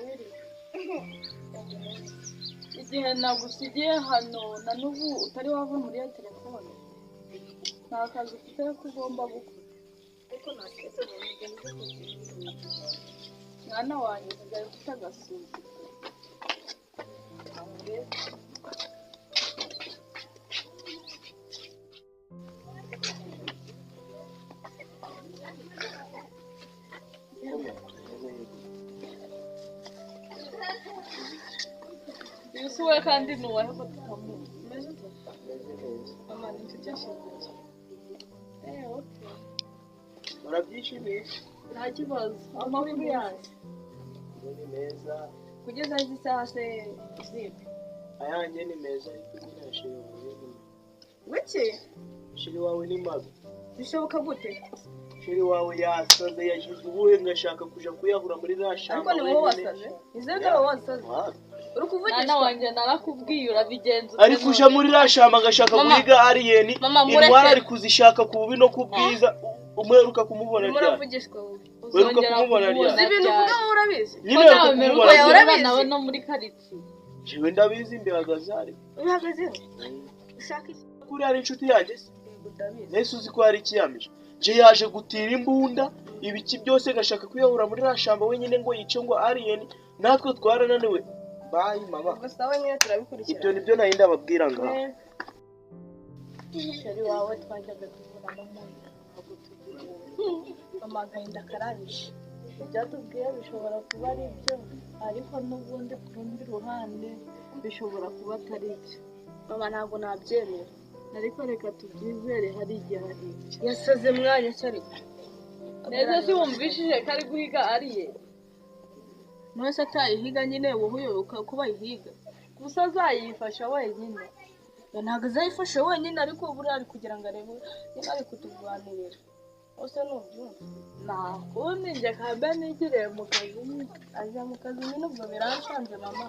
wiri igihe nagusigiye hano na n'ubu utari wava muri ya telefone nta kazi ufite ko ugomba gukora ariko natetse mu migendo mwana wanjye usigaye ufite agasuzuguro Yusuwe kandi nuwahe ko tutamuzi umeze ute mama ni inshuti yashize okay murabyishimiye nta kibazo amakuru yanjye ni meza kugeza izi saha se zipi ayanjye ni meza ariko nyine shiri wawe wiki shiri wawe ni mabi bishoboka gute shiri wawe yasaze yagize ubuhe ngashaka kuja kuyahura muri rashamba ariko ni wowe wasaze izere ko wasaze uri kuvugisha wanjye narakubwiye urabigenza ariko uja muri rashamba ngashaka guhiga alien intwara ari kuzishaka ku bubi no kubwiza umweruka kumubona ryari muravugishwa weruka kumubona ryari ibintu uvuga urabizi nyine urabizi nawe no muri karitsiye jewe ndabizi mbihagaze ari uhagaze ushaka iki kuri ari inshuti yanjye nese uzi ko hari ikiyamije je yaje gutira imbunda ibiki byose ngashaka kuyahura muri rashamba wenyine ngo yice ngo alien natwe twarananiwe bayi mama gusa we nyine turabikurikira ibyo nibyo nari ndababwira ngaho sheri wawe twajyaga tuvunana mu amagahinda karabishe ibyatubwiye bishobora kuba ari byo ariko n'ubundi ku rundi ruhande bishobora kuba atari byo mama ntabwo nabyemera ariko reka tubyizere hari igihe hari ibyo yasaze mwanya cyariko neza si wumvishije ko ari guhiga ariye nose atayihiga nyine wowe uyoboka ko bayihiga gusa azayifasha wenyine ntabwo azayifasha wenyine ariko buriya ari kugira ngo arebe niba ari kuturwanirira ose nubyumva nakundi njye kambe nigiriye mu kazi ajya mu kazi nyine ubwo biranshanze mama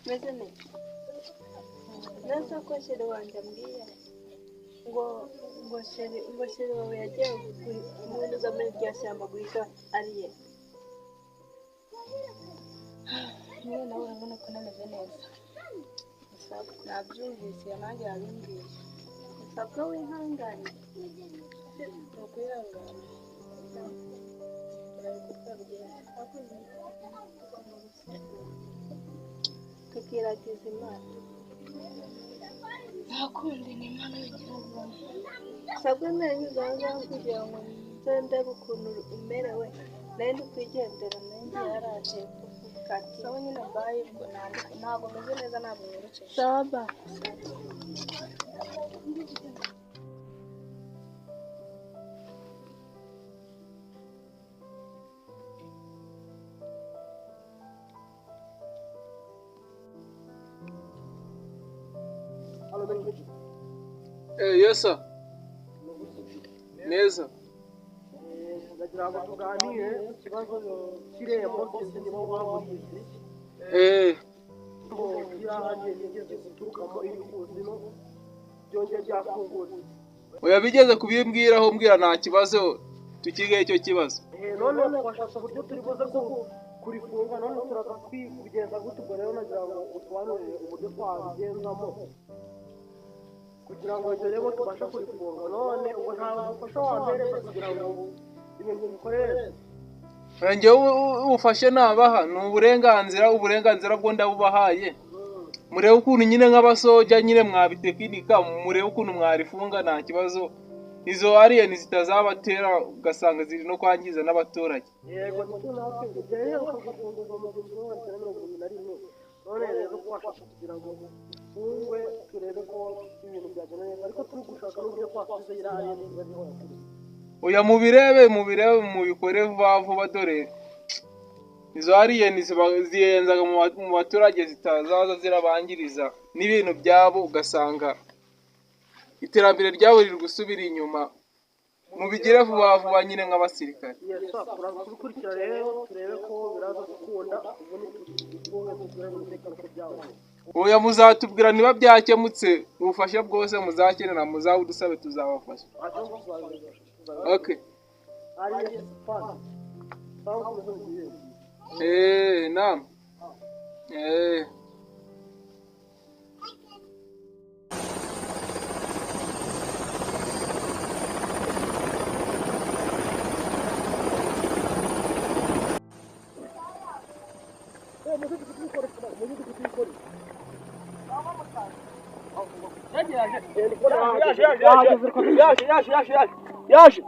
meze neza neza ko sheri wanjye ambwiye ngo sheri wawe yagiye kumunyuza muri rya shyamba guhiga ariye niyo nawe urabona ko nameze neza nabyumvise nanjye yabimbwiye usabwa wihangane ni ukwihangana tukiragiza imana ntakundi ni imana y'ikiragano sabwe nanyuze aho ngaho kugira ngo nze ndebe ukuntu umerewe nawe ndikwigendera nanjye yaraje kati sawa nyine bayi ubwo ntabwo meze neza ntabwo nyerekeje saba Yes sir. Neza. ndagira ngo tuganire ikibazo kirembo cy'inzego n'abavuzi ngo byahagiye bigeze guturukamo ibikuzino byongeye byafungutse oya bigeze kubimbwiraho mbwira nta kibazo tukige icyo kibazo none twashaka uburyo turi buze kurifunga none turaza kwigenza gute ubwo rero nagira ngo utwanurire uburyo twabigenzamo kugira ngo rero tubashe kurifunga none ubwo nta bufasha wambereza kugira ngo ibintu bikorere njyewe ubufashe nabaha ni uburenganzira bwo ndabubahaye murebe ukuntu nyine nk'abasoja nyine mwabitekinika murebe ukuntu mwarifunga nta kibazo izo alien zitazabatera ugasanga ziri no kwangiza n'abaturage yego nicyo natwe rero kugufunga mu gihe none rero twashaka kugira ngo fungwe turebe ko ibintu byagenda neza ariko turi gushaka n'uburyo twasize iriya alien bariho oya mubirebe mubikore vuba dore izo alien ziyenzaga mu baturage zitazaza zirabangiriza n'ibintu byabo ugasanga iterambere ryabo riri gusubira inyuma, mubigire vuba vuba nyine nk'abasirikare. yesa turabikurikira rero turebe ko biraza gukunda ubundi tugire umutekano ko byawe. Oya muzatubwira niba byakemutse, ubufasha bwose muzakenera muzabudusabe tuzabafasha. Okay. Naam. Yaje